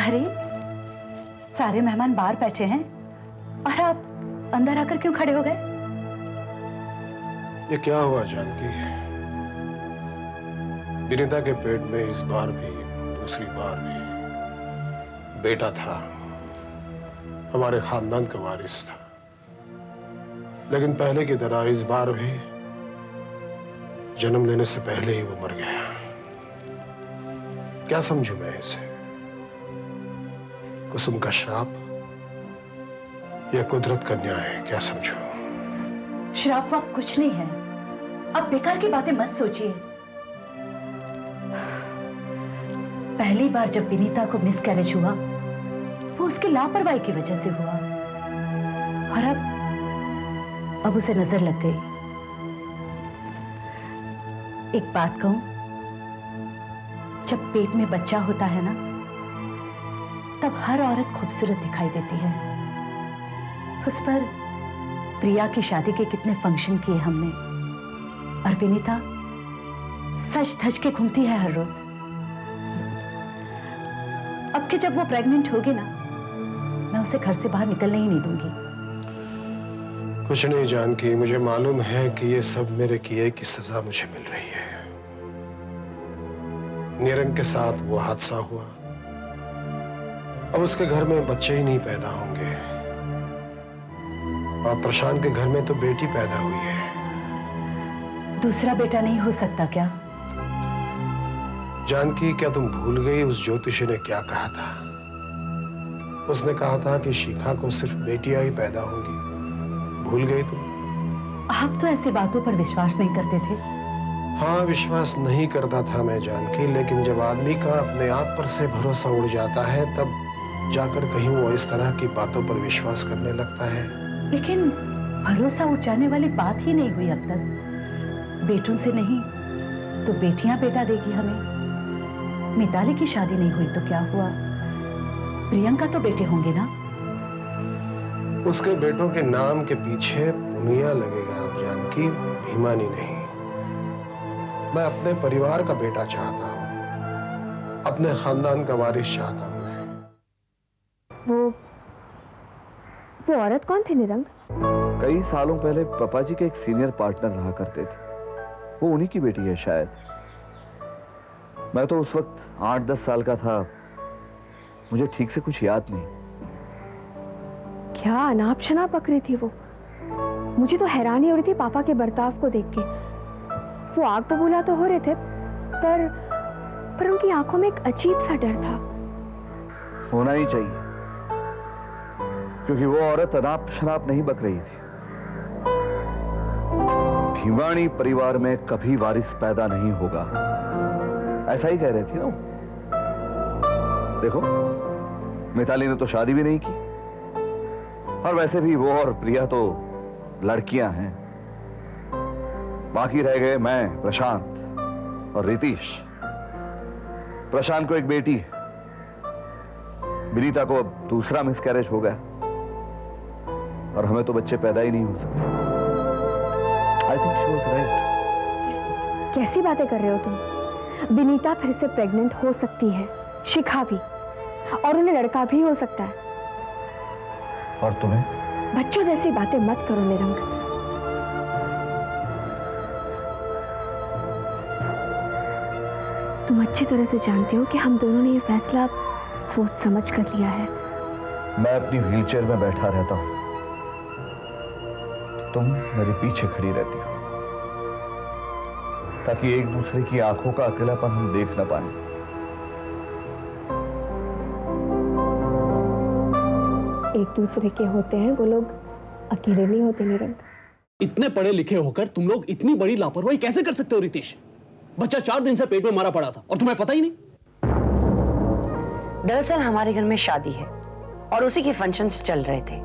अरे, सारे मेहमान बाहर बैठे हैं और आप अंदर आकर क्यों खड़े हो गए? ये क्या हुआ जानकी? विनीता के पेट में इस बार भी दूसरी बार भी बेटा था, हमारे खानदान का वारिस था, लेकिन पहले की तरह इस बार भी जन्म लेने से पहले ही वो मर गया। क्या समझूं मैं इसे? कुसुम का श्राप या कुदरत का न्याय? क्या समझूं? श्राप वाप कुछ नहीं है, अब बेकार की बातें मत सोचिए। पहली बार जब विनीता को मिसकैरेज हुआ वो उसकी लापरवाही की वजह से हुआ, और अब उसे नजर लग गई। एक बात कहूं, जब पेट में बच्चा होता है ना, तब हर औरत खूबसूरत दिखाई देती है। उस पर प्रिया की शादी के कितने फंक्शन किए हमने, और विनीता सज धज के घूमती है हर रोज। अब कि जब वो प्रेग्नेंट होगी ना, मैं उसे घर से बाहर निकलने ही नहीं दूंगी। कुछ नहीं जानकी, मुझे मालूम है कि ये सब मेरे किए की सजा मुझे मिल रही है। निरंग के साथ वो हादसा हुआ, अब उसके घर में बच्चे ही नहीं पैदा होंगे, और प्रशांत के घर में तो बेटी पैदा हुई है। दूसरा बेटा नहीं हो सकता क्या? जानकी, क्या तुम भूल गई उस ज्योतिषी ने क्या कहा था? उसने कहा था कि शिखा को सिर्फ बेटियां ही पैदा होंगी। भूल गई तुम? आप तो ऐसी बातों पर विश्वास नहीं करते थे। हाँ, विश्वास नहीं करता था मैं जानकी, लेकिन जब आदमी का अपने आप पर से भरोसा उड़ जाता है, तब जाकर कहीं वो इस तरह की बातों पर विश्वास करने लगता है। लेकिन भरोसा उठ जाने वाली बात ही नहीं हुई अब तक। बेटों से नहीं तो बेटियां बेटा देगी हमें। मिताली की शादी नहीं हुई तो क्या हुआ? प्रियंका तो बेटे होंगे ना? उसके बेटों के नाम के पीछे पुनिया लगेगा अब जानकी, भीमानी नहीं। मैं अपने परिवार का बेटा चाहता हूं, अपने खानदान का वारिस चाहता हूं मैं। वो औरत कौन थी निरंग? कई सालों पहले पापा जी के एक सीनियर पार्टनर रहा करते थे, वो उन्हीं की बेटी है शायद। मैं तो उस वक्त 8-10 साल का था, मुझे ठीक से कुछ याद नहीं। क्या अनाप शनाप पक रही थी वो? मुझे तो हैरानी हो रही थी पापा के बर्ताव को देख के। वो आग बबूला तो हो रहे थे, पर उनकी आंखों में एक अजीब सा डर था। होना ही चाहिए, क्योंकि वो औरत अनाप शनाप नहीं बक रही थी। भीवानी परिवार में कभी वारिस पैदा नहीं होगा, ऐसा ही कह रही थी ना। देखो, मिताली ने तो शादी भी नहीं की, और वैसे भी वो और प्रिया तो लड़कियां हैं। बाकी रह गए मैं, प्रशांत और रितीश। प्रशांत को एक बेटी है, विनीता को अब दूसरा मिसकैरेज हो गया, और हमें तो बच्चे पैदा ही नहीं हो सकते। I think she was right. कैसी बातें कर रहे हो तुम? विनीता फिर से प्रेग्नेंट हो सकती है, शिखा भी, और उन्हें लड़का भी हो सकता है। और तुम्हें? बच्चों जैसी बातें मत करो निरंग। तुम अच्छी तरह से जानते हो कि हम दोनों ने ये फैसला सोच समझ कर लिया है। मैं अपनी व्हीलचेयर में बैठा रहता हूं, तुम मेरे पीछे खड़ी रहती हो, ताकि एक दूसरे की आंखों का अकेलापन हम देख न पाए। एक दूसरे के होते हैं वो लोग, अकेले नहीं होते निरंग। इतने पढ़े लिखे होकर तुम लोग इतनी बड़ी लापरवाही कैसे कर सकते हो रितेश? बच्चा 4 दिन से पेट में मारा पड़ा था और तुम्हें पता ही नहीं। दरअसल हमारे घर में शादी है और उसी के फंक्शंस चल रहे थे,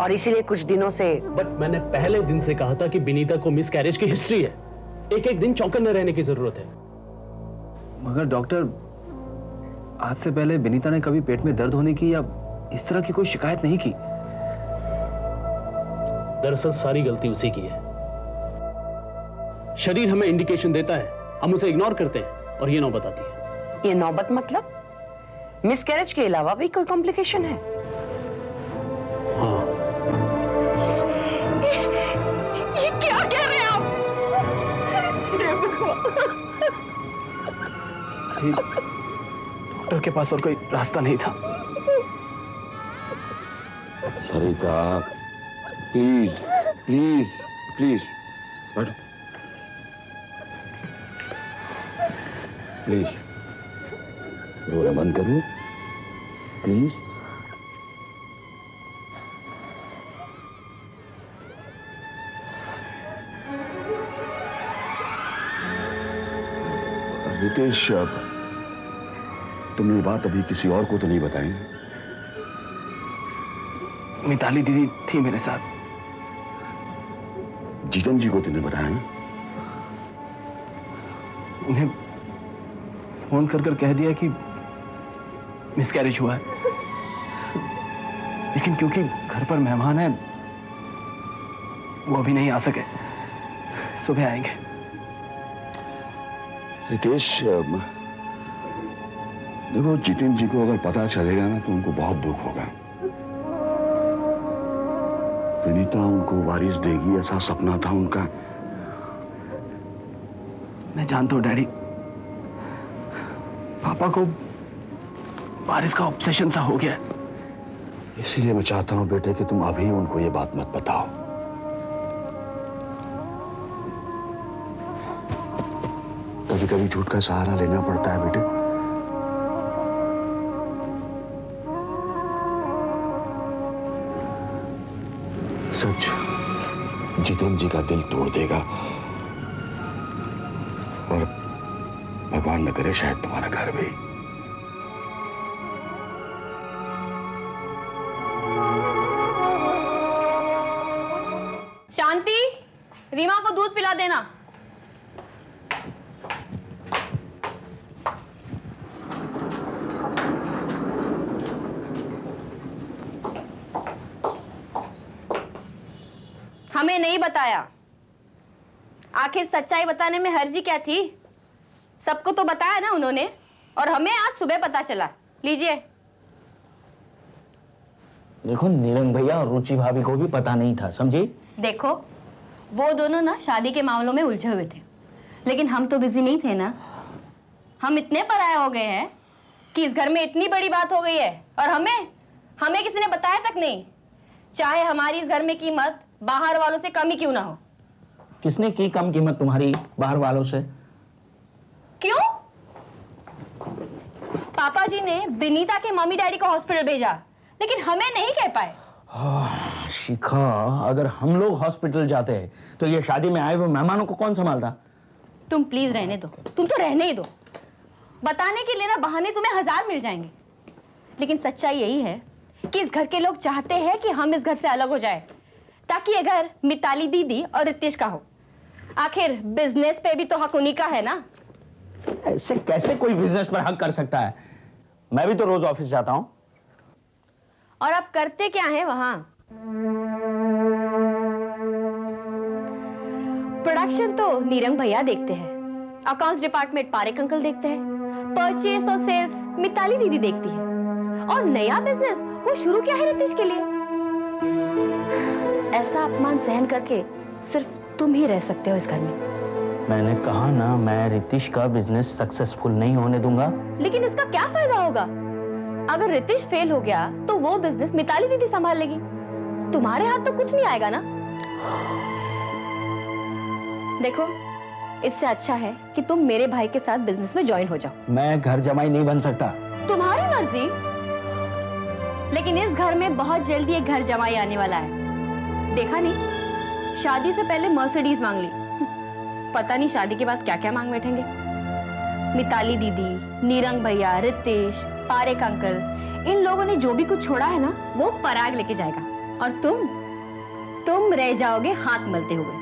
और इसीलिए कुछ दिनों से। बट मैंने पहले दिन से कहा था कि विनीता को मिसकैरेज की हिस्ट्री है, एक दिन चौकन्ने रहने की जरूरत है। मगर डॉक्टर, आज से पहले विनीता ने कभी पेट में दर्द होने की या इस तरह की कोई शिकायत नहीं की। दरअसल सारी गलती उसी की है। शरीर हमें इंडिकेशन देता है, हम उसे इग्नोर करते हैं और ये नौबत आती है। ये नौबत मतलब? मिसकैरेज के अलावा भी कोई कॉम्प्लिकेशन है? हाँ। ये क्या कह रहे हैं आप? जी, डॉक्टर के पास और कोई रास्ता नहीं था। सरिता, प्लीज प्लीज प्लीज बैठो, प्लीज रोना बंद करो प्लीज। रितेश, तुमने ये बात अभी किसी और को तो नहीं बताई? मिताली दीदी थी मेरे साथ। जीतन जी को तुमने बताया? उन्हें फोन कर कर कह दिया कि मिसकैरेज हुआ है, लेकिन क्योंकि घर पर मेहमान है वो अभी नहीं आ सके, सुबह आएंगे। रितेश, देखो जितेंद्र जी को अगर पता चलेगा ना तो उनको बहुत दुख होगा। विनीता उनको वारिस देगी ऐसा सपना था उनका। मैं जानता हूं डैडी, पापा को वारिस का ऑब्सेशन सा हो गया है। इसीलिए मैं चाहता हूं बेटे कि तुम अभी उनको ये बात मत बताओ। कभी कभी झूठ का सहारा लेना पड़ता है बेटे। सच जितेंद्र जी का दिल तोड़ देगा और भगवान न करे शायद तुम्हारा घर भी। शांति, रीमा को दूध पिला देना। हमें नहीं बताया। आखिर सच्चाई बताने में हर्जी क्या थी? सबको तो बताया ना उन्होंने, और हमें आज सुबह पता चला। लीजिए। देखो, नीरंग भैया और रुचि भाभी को भी पता नहीं था, समझी? देखो, वो दोनों ना शादी के मामलों में उलझे हुए थे, लेकिन हम तो बिजी नहीं थे ना। हम इतने पराये हो गए हैं कि इस घर में इतनी बड़ी बात हो गई है और हमें किसी ने बताया तक नहीं। चाहे हमारी इस घर में कीमत बाहर वालों से कम ही क्यों ना हो। किसने की कम कीमत तुम्हारी बाहर वालों से? क्यों? पापा जी ने विनीता के मम्मी डैडी को हॉस्पिटल भेजा, लेकिन हमें नहीं कह पाए। शिखा, अगर हम लोग हॉस्पिटल जाते तो ये शादी में आए हुए मेहमानों को कौन संभालता? तुम प्लीज रहने दो, तुम तो रहने ही दो। बताने के लिए ना बहाने तुम्हें 1000 मिल जाएंगे, लेकिन सच्चाई यही है कि इस घर के लोग चाहते हैं कि हम इस घर से अलग हो जाए, ताकि ये घर मिताली दीदी और रितेश का हो। आखिर बिजनेस पे भी तो हक उन्हीं का है ना। ऐसे कैसे कोई बिजनेस पर हक कर सकता है? मैं भी तो रोज ऑफिस जाता हूँ। और आप करते क्या हैं वहां? प्रोडक्शन तो नीरंग भैया देखते हैं, अकाउंट्स डिपार्टमेंट पारेख अंकल देखते हैं, परचेस और सेल्स मिताली दीदी देखती है, और नया बिजनेस वो शुरू किया है रितेश के लिए। ऐसा अपमान सहन करके सिर्फ तुम ही रह सकते हो इस घर में। मैंने कहा ना, मैं रितेश का बिजनेस सक्सेसफुल नहीं होने दूंगा। लेकिन इसका क्या फायदा होगा? अगर रितेश फेल हो गया तो वो बिजनेस मिताली दीदी संभाल लेगी, तुम्हारे हाथ तो कुछ नहीं आएगा ना। देखो, इससे अच्छा है कि तुम मेरे भाई के साथ बिजनेस में ज्वाइन हो जाओ। मैं घर जमाई नहीं बन सकता। तुम्हारी मर्जी, लेकिन इस घर में बहुत जल्दी एक घर जमाई आने वाला है। देखा नहीं, शादी से पहले मर्सिडीज मांग ली, पता नहीं शादी के बाद क्या क्या मांग बैठेंगे। मिताली दीदी, नीरंग भैया, रितेश, पारेख अंकल, इन लोगों ने जो भी कुछ छोड़ा है ना, वो पराग लेके जाएगा, और तुम रह जाओगे हाथ मलते हुए।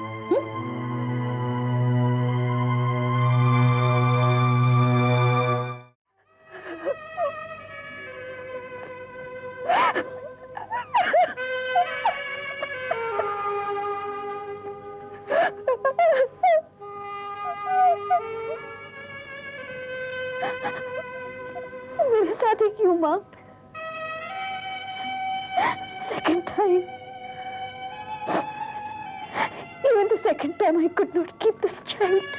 मेरे साथ ही क्यों माँ। Second time. Even the second time I could not keep this child.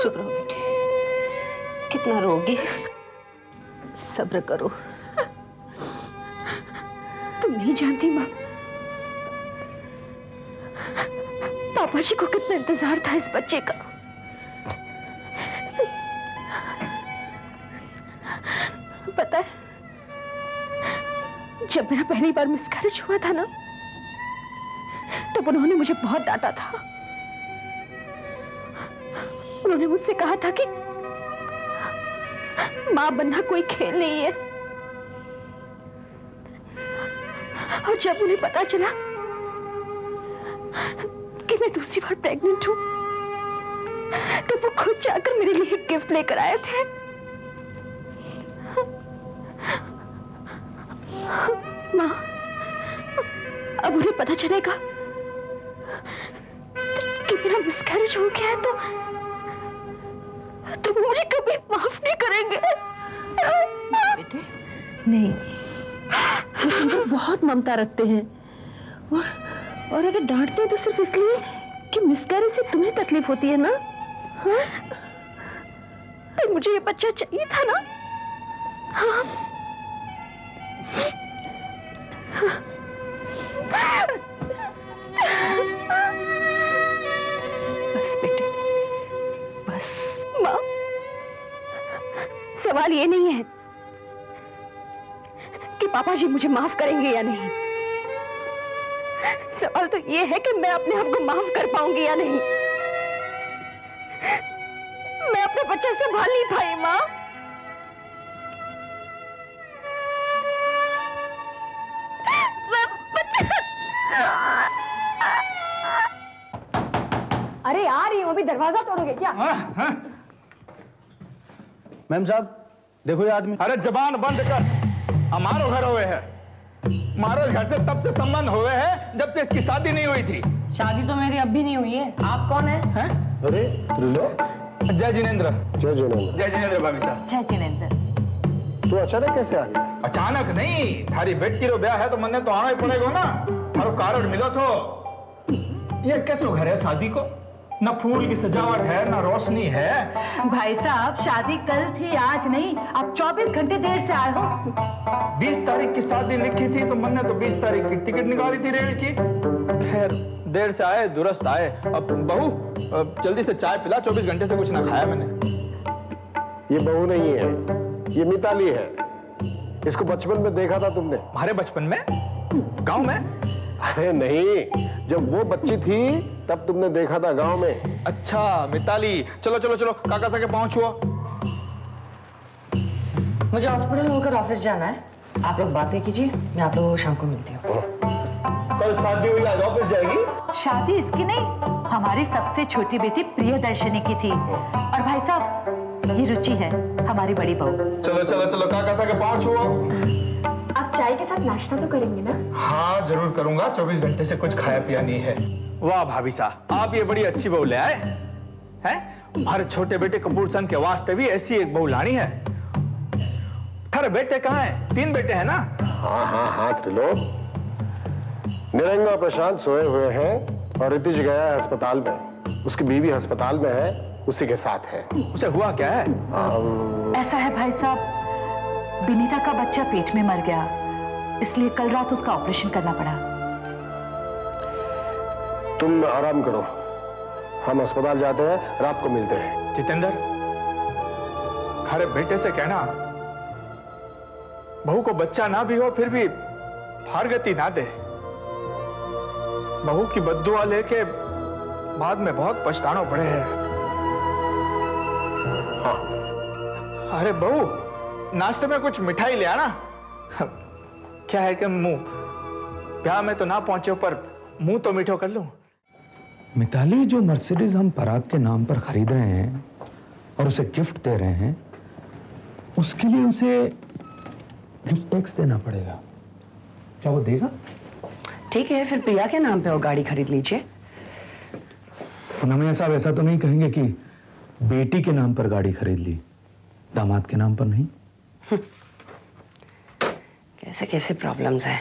चुप रहो बेटे, कितना रोगी। सब्र करो। तुम नहीं जानती माँ, पापा जी को कितना इंतजार था इस बच्चे का। पता है, जब मेरा पहली बार मिसकैरेज हुआ था ना, तब उन्होंने मुझे बहुत डांटा था। उन्होंने मुझसे कहा था कि मां बनना कोई खेल नहीं है। और जब उन्हें पता चला कि मैं दूसरी बार प्रेग्नेंट हूं, तो वो खुद जाकर मेरे लिए एक गिफ्ट लेकर आए थे। मां, अब उन्हें पता चलेगा कि मेरा मिसकैरेज हो गया है, तो वो मुझे कभी माफ नहीं करेंगे। बेटे नहीं, वो बहुत ममता रखते हैं, और अगर डांटते हैं तो सिर्फ इसलिए कि मिसकैरेज से तुम्हें तकलीफ होती है ना। हाँ? तो मुझे ये बच्चा चाहिए था ना। हाँ। बस बेटे, बस। माँ, सवाल ये नहीं है कि पापा जी मुझे माफ करेंगे या नहीं। सवाल तो ये है कि मैं अपने आप को माफ कर पाऊंगी या नहीं। मैं अपना बच्चा संभाल नहीं पाई माँ। अरे यार, ये वो भी दरवाजा तोड़ोगे क्या? मैम साहब, देखो ये आदमी। अरे जबान बंद कर, हमारो घर हुए है। हमारे घर से तब से संबंध हुए हैं जब से इसकी शादी नहीं हुई थी। शादी तो मेरी अब भी नहीं हुई है। आप कौन है? अरे त्रिलोक, जय जिनेंद्र। जय जिनेंद्र। जय जिनेंद्र भाभी साहब। जय जिनेंद्र। तू अचानक कैसे आ गया? अचानक नहीं, थारी बेटी रो ब्याह है तो मन्ने तो आना ही पड़ेगा ना। थारो कार्ड मिलो तो। ये कैसो घर है शादी को? न फूल की सजावट है, न रोशनी है। भाई साहब, शादी कल थी, आज नहीं। आप 24 घंटे देर से आए हो। 20 तारीख की शादी लिखी थी तो मैंने तो 20 तारीख की टिकट निकाली थी रेल की। खैर, देर से आए दुरुस्त आए। अब बहू, जल्दी से चाय पिला, 24 घंटे से कुछ ना खाया मैंने। ये बहू नहीं है, ये मिताली है। इसको बचपन में देखा था तुमने। हमारे बचपन में? गांव में? अरे नहीं, जब वो बच्ची थी तब तुमने देखा था गांव में। अच्छा, मिताली। चलो चलो चलो, काका सा के पांव छुओ। मुझे हॉस्पिटल होकर ऑफिस जाना है। आप लोग बातें कीजिए, मैं आप लोगों को शाम को मिलती हूँ। कल शादी हुई, आज ऑफिस जाएगी? शादी इसकी नहीं, हमारी सबसे छोटी बेटी प्रियदर्शनी की थी। और भाई साहब, ये रुचि है, हमारी बड़ी बहू। चलो चलो चलो, काका सा के पांव छुओ। आप चाय के साथ नाश्ता तो करेंगे ना? हाँ जरूर करूंगा, 24 घंटे से कुछ खाया पिया नहीं है। वाह भाभी साहब, आप ये बड़ी अच्छी बहू ले आए हैं। हमारे छोटे बेटे कपूर चंद के वास्ते भी ऐसी एक बहू लानी है। थारे बेटे कहाँ हैं? 3 बेटे हैं ना? हाँ हाँ हाँ त्रिलोक, निरंगा प्रशांत सोए हुए हैं और रितिश गया है अस्पताल में। उसकी बीवी अस्पताल में है, उसी के साथ है। उसे हुआ क्या है? ऐसा है भाई साहब, विनीता का बच्चा पेट में मर गया, इसलिए कल रात उसका ऑपरेशन करना पड़ा। तुम आराम करो, हम अस्पताल जाते हैं, रात को मिलते हैं। जितेंद्र, थारे बेटे से कहना बहू को बच्चा ना भी हो फिर भी फारगती ना दे। बहू की बद्दुआ लेके बाद में बहुत पछताना पड़े हैं। हाँ। अरे बहू, नाश्ते में कुछ मिठाई ले आना। क्या है कि मुंह ब्याह में तो ना पहुंचे पर मुंह तो मीठो कर लूं। मिताली, जो मर्सिडीज हम पराग के नाम पर खरीद रहे हैं और उसे गिफ्ट दे रहे हैं, उसके लिए उसे गिफ्ट टैक्स देना पड़ेगा। क्या वो देगा? ठीक है, फिर प्रिया के नाम पे वो गाड़ी खरीद लीजिए। पूनम साहब ऐसा तो नहीं कहेंगे कि बेटी के नाम पर गाड़ी खरीद ली, दामाद के नाम पर नहीं? कैसे कैसे प्रॉब्लम्स हैं।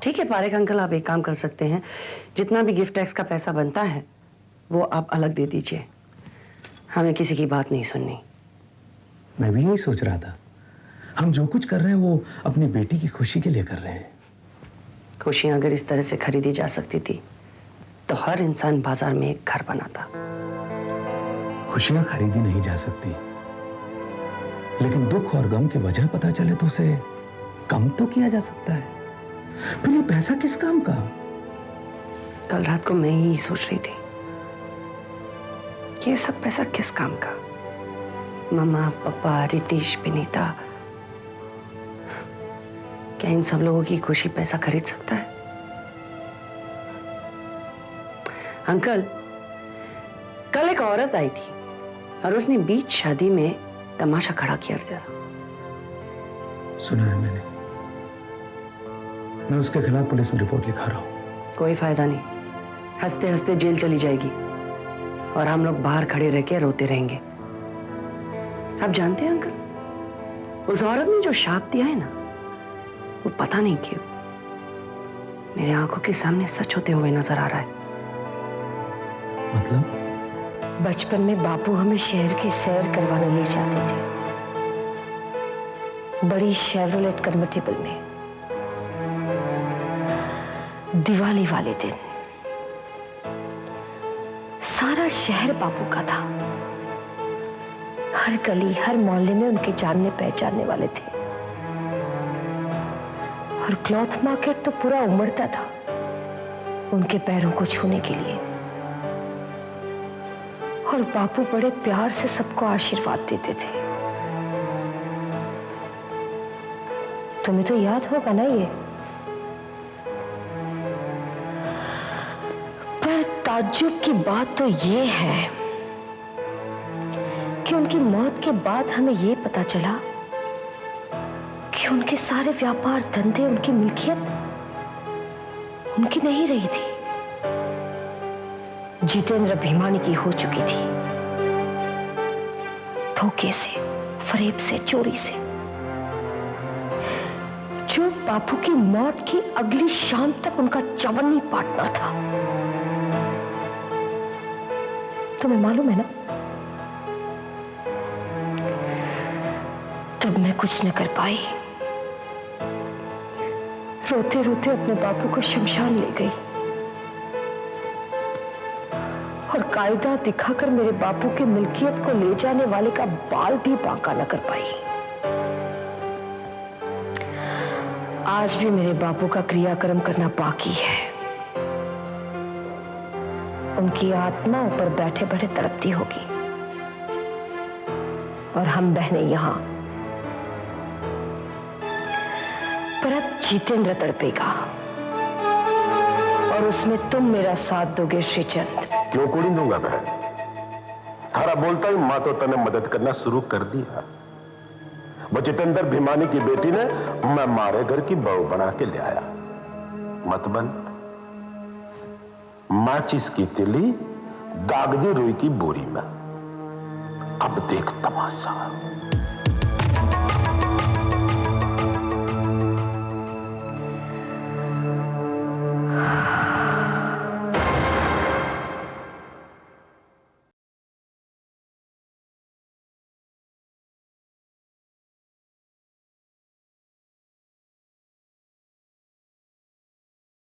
ठीक है पारेख अंकल, आप एक काम कर सकते हैं, जितना भी गिफ्ट टैक्स का पैसा बनता है वो आप अलग दे दीजिए, हमें किसी की बात नहीं सुननी। मैं भी यही सोच रहा था, हम जो कुछ कर रहे हैं वो अपनी बेटी की खुशी के लिए कर रहे हैं। खुशियां अगर इस तरह से खरीदी जा सकती थी तो हर इंसान बाजार में एक घर बनाता। खुशियां खरीदी नहीं जा सकती, लेकिन दुख और गम की वजह पता चले तो उसे कम तो किया जा सकता है। फिर ये पैसा किस काम का? कल रात को मैं ही सोच रही थी, ये सब पैसा किस काम का? मम्मा, पापा, रितेश, विनीता, क्या इन सब लोगों की खुशी पैसा खरीद सकता है? अंकल, कल एक औरत आई थी और उसने बीच शादी में तमाशा खड़ा किया था। सुना है मैंने, मैं उसके खिलाफ पुलिस में रिपोर्ट लिखा रहा हूं। कोई फायदा नहीं, हंसते हंसते जेल चली जाएगी और हम लोग बाहर खड़े रह के रोते रहेंगे। आप जानते हैं अंकल, उस औरत ने जो शाप दिया है ना, वो पता नहीं क्यों मेरे आंखों के सामने सच होते हुए नजर आ रहा है। मतलब? बचपन में बापू हमें शहर की सैर करवाने ले जाते थे, बड़ी शेवरोलेट कन्वर्टिबल में। दिवाली वाले दिन सारा शहर बापू का था, हर गली हर मोहल्ले में उनके जानने पहचानने वाले थे, और क्लॉथ मार्केट तो पूरा उमड़ता था उनके पैरों को छूने के लिए। और बापू बड़े प्यार से सबको आशीर्वाद देते थे। तुम्हें तो याद होगा ना ये। पर ताज्जुब की बात तो ये है कि उनकी मौत के बाद हमें ये पता चला कि उनके सारे व्यापार धंधे, उनकी मिल्कियत उनकी नहीं रही थी, जितेंद्र भीमानी की हो चुकी थी। धोखे से, फरेब से, चोरी से। जो बापू की मौत की अगली शाम तक उनका चवन्नी पार्टनर था। तुम्हें मालूम है ना, तब मैं कुछ न कर पाई, रोते रोते अपने बापू को शमशान ले गई और कायदा दिखाकर मेरे बापू की मिल्कियत को ले जाने वाले का बाल भी बांका न कर पाई। आज भी मेरे बापू का क्रियाक्रम करना बाकी है। उनकी आत्मा ऊपर बैठे बैठे तड़पती होगी और हम बहनें यहां। पर अब जितेंद्र तड़पेगा और उसमें तुम मेरा साथ दोगे श्रीचंद। क्यों कुड़ी दूंगा बहन, थारा बोलता ही माँ तो तने मदद करना शुरू कर दिया। वो जितेंद्र भीमानी की बेटी ने मैं मारे घर की बहू बना के ले आया। मत बन, माचिस की तिली दाग दी रुई की बोरी में। अब देख तमाशा।